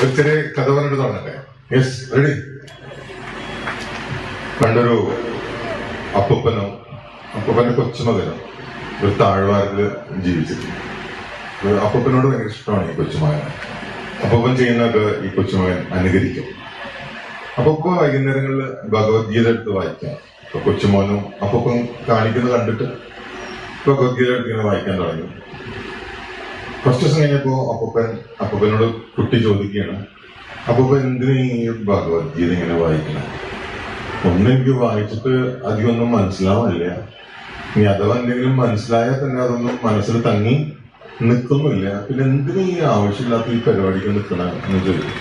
ഒരു ചെറിയ കഥ പറഞ്ഞിട്ട് തുടങ്ങട്ടെ. Yes, ready. പണ്ടൊരു അപ്പൂപ്പന്റെ കൊച്ചുമകനും ഒരു താഴ്വാരത്തില് ജീവിച്ചിരുന്നു. അപ്പൂപ്പനോട് ഭയങ്കര ഇഷ്ടമാണ് ഈ കൊച്ചുമകനെ. അപ്പൂപ്പൻ ചെയ്യുന്നതൊക്കെ ഈ കൊച്ചുമകൻ അനുകരിക്കും. അപ്പൂപ്പ വൈകുന്നേരങ്ങളിൽ ഭഗവത്ഗീത എടുത്ത് വായിക്കാം. ഇപ്പൊ കൊച്ചുമോനും അപ്പൂപ്പൻ കാണിക്കുന്നത് കണ്ടിട്ട് ഭഗവത്ഗീത എടുത്ത് ഇങ്ങനെ വായിക്കാൻ തുടങ്ങി. ഫസ്റ്റ് ദിവസം കഴിഞ്ഞപ്പോ അപ്പൂപ്പനോട് കുട്ടി ചോദിക്കുകയാണ്, അപ്പൂപ്പൻ എന്തിനു ഈ ഭഗവത്ഗീത ഇങ്ങനെ വായിക്കണം? ഒന്നെനിക്ക് വായിച്ചിട്ട് അധികമൊന്നും മനസ്സിലാവില്ല. ഇനി അഥവാ എന്തെങ്കിലും മനസ്സിലായാൽ തന്നെ അതൊന്നും മനസ്സിൽ തങ്ങി നിൽക്കുന്നില്ല. പിന്നെ എന്തിനു ഈ ആവശ്യമില്ലാത്ത ഈ പരിപാടിക്ക് നിൽക്കണം എന്ന് ചോദിക്കും.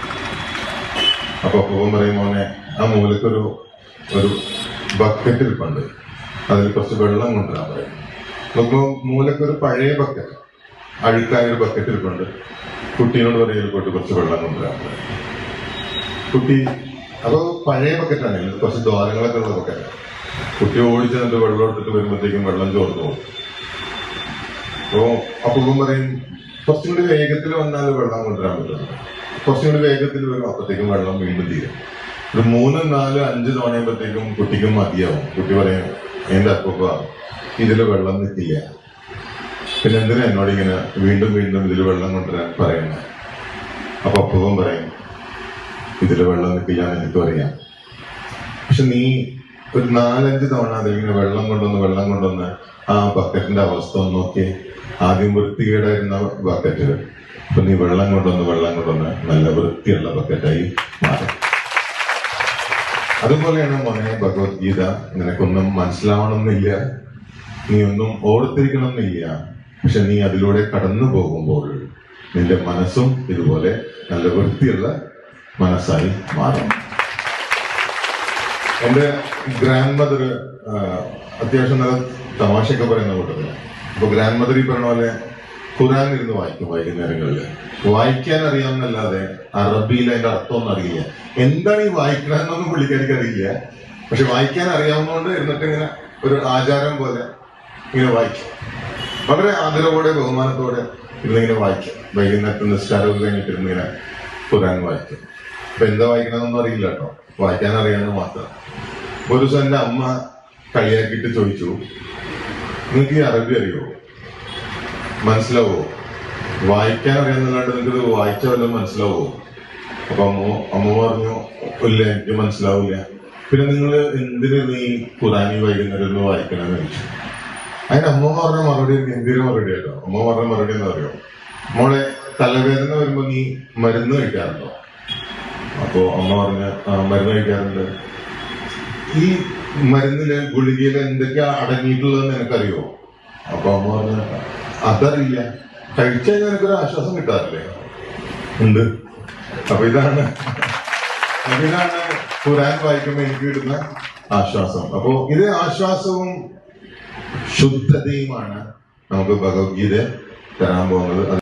അപ്പൊ അപ്പൂപ്പൻ പറയും, മോനെ, ആ മൂലക്കൊരു ബക്കറ്റ് ഇരിപ്പുണ്ട്, അതിൽ കുറച്ച് വെള്ളം കൊണ്ടുവരാൻ പറയും. അപ്പൊ മൂലക്കൊരു പഴയ ബക്കറ്റ്, അഴുക്കായ ഒരു ബക്കറ്റ് ഇരിപ്പുണ്ട്. കുട്ടീനോട് പറയും, പോയിട്ട് കുറച്ച് വെള്ളം കൊണ്ടുവരാൻ പറയും. കുട്ടി അപ്പൊ പഴയ ബക്കറ്റാണെങ്കിൽ കുറച്ച് ദ്വാരങ്ങളൊക്കെ ഉള്ള ബക്കറ്റാണ്. കുട്ടി ഓടിച്ചു എന്നിട്ട് വെള്ളം എടുത്തിട്ട് വരുമ്പോഴത്തേക്കും വെള്ളം ചോർന്നു പോകും. അപ്പോ അപ്പൂപ്പൻ പറയും, കുറച്ചും കൂടി വേഗത്തിൽ വന്നാൽ വെള്ളം കൊണ്ടുവരാൻ പറ്റുന്നു. കുറച്ചും കൂടി വേഗത്തിൽ വരും, അപ്പോഴത്തേക്കും വെള്ളം വീണ്ടും തീരും. ഒരു 3, 4, 5 തവണയുമ്പോഴത്തേക്കും കുട്ടിക്കും മതിയാവും. കുട്ടി പറയും, എന്റെ അപ്പൂപ്പ, ഇതിൽ വെള്ളം നിൽക്കില്ല, പിന്നെ എന്തിനാ എന്നോട് ഇങ്ങനെ വീണ്ടും വീണ്ടും ഇതിൽ വെള്ളം കൊണ്ടുവരാൻ പറയുന്നത്? അപ്പൊ അപ്പൂപ്പൻ പറയും, ഇതിൽ വെള്ളം നിൽക്കില്ല എന്ന് എനിക്കും അറിയാം, പക്ഷെ നീ ഒരു 4-5 തവണ അതിലിങ്ങനെ വെള്ളം കൊണ്ടുവന്ന് ആ ബക്കറ്റിന്റെ അവസ്ഥ ഒന്ന് നോക്കി. ആദ്യം വൃത്തികേടായിരുന്ന ബക്കറ്റ്, ഇപ്പൊ നീ വെള്ളം കൊണ്ടുവന്ന് നല്ല വൃത്തിയുള്ള ബക്കറ്റായി മാറും. അതുപോലെയാണ് മോനെ ഭഗവത്ഗീത. നിനക്കൊന്നും മനസ്സിലാവണമെന്നില്ല, നീ ഒന്നും ഓർത്തിരിക്കണമെന്നില്ല, പക്ഷെ നീ അതിലൂടെ കടന്നു പോകുമ്പോൾ നിന്റെ മനസ്സും ഇതുപോലെ നല്ല വൃത്തിയുള്ള മനസ്സായി മാറും. എന്റെ ഗ്രാൻഡ് മദർ അത്യാവശ്യം നല്ല തമാശയൊക്കെ പറയുന്ന കൂട്ടത്തില്. അപ്പൊ ഗ്രാൻഡ് മദർ ഈ പറഞ്ഞ പോലെ ഖുറാൻ ഇരുന്ന് വായിക്കും വൈകുന്നേരങ്ങളിൽ. വായിക്കാൻ അറിയാമെന്നല്ലാതെ അറബിയിൽ അതിന്റെ അർത്ഥമൊന്നും അറിയില്ല. എന്താണ് ഈ വായിക്കണമെന്നൊന്നും പുള്ളിക്കാർക്ക് അറിയില്ല, പക്ഷെ വായിക്കാൻ അറിയാവുന്നതുകൊണ്ട് ഇരുന്നിട്ട് ഇങ്ങനെ ഒരു ആചാരം പോലെ ഇങ്ങനെ വായിക്കും. വളരെ ആദരവോടെ ബഹുമാനത്തോടെ ഇരുന്നിങ്ങനെ വായിക്കും. വൈകുന്നേരത്തെ നിസ്കാരമൊക്കെ കഴിഞ്ഞിട്ട് ഇരുന്നിങ്ങനെ ഖുറാൻ വായിക്കും. അപ്പൊ എന്താ വായിക്കണമെന്നൊന്നും അറിയില്ല കേട്ടോ, വായിക്കാൻ അറിയാമെന്ന് മാത്രം. ഒരു ദിവസം എന്റെ അമ്മ കളിയാക്കിയിട്ട് ചോദിച്ചു, നിങ്ങൾക്ക് ഈ അറബി അറിയോ, മനസ്സിലാവോ? വായിക്കാൻ അറിയാമെന്നല്ലാണ്ട് നിങ്ങൾക്ക് വായിച്ച വല്ലതും മനസ്സിലാവോ? അപ്പൊ അമ്മ പറഞ്ഞു, ഇല്ല, എനിക്ക് മനസ്സിലാവില്ല. പിന്നെ നിങ്ങൾ എന്തിനു നീ ഖുറാനി വൈകുന്നേരം വായിക്കണമെന്ന് ചോദിച്ചു. അതിന് അമ്മ പറഞ്ഞ മറുപടി ഗംഭീര മറുപടി കേട്ടോ. അമ്മ പറഞ്ഞ മറുപടി എന്താ അറിയോ? മോളെ, തലവേദന വരുമ്പോ നീ മരുന്ന് കഴിക്കാറുണ്ടോ? അപ്പോ അമ്മ പറഞ്ഞ, മരുന്ന് കഴിക്കാറുണ്ട്. ഈ മരുന്നില് ഗുളികയില് എന്തൊക്കെയാ അടങ്ങിയിട്ടുള്ളതെന്ന് എനിക്കറിയോ? അപ്പൊ അമ്മ പറഞ്ഞ, അതറിയില്ല, കഴിച്ചാൽ എനിക്കൊരു ആശ്വാസം കിട്ടാറില്ലേ? ഉണ്ട്. അപ്പൊ ഇതാണ് ഖുറാൻ വായിക്കുമ്പോൾ എനിക്ക് കിട്ടുന്ന ആശ്വാസം. അപ്പോ ഇത് ആശ്വാസവും ശുദ്ധതയുമാണ് നമുക്ക് ഭഗവത്ഗീത തരാൻ പോകുന്നത്.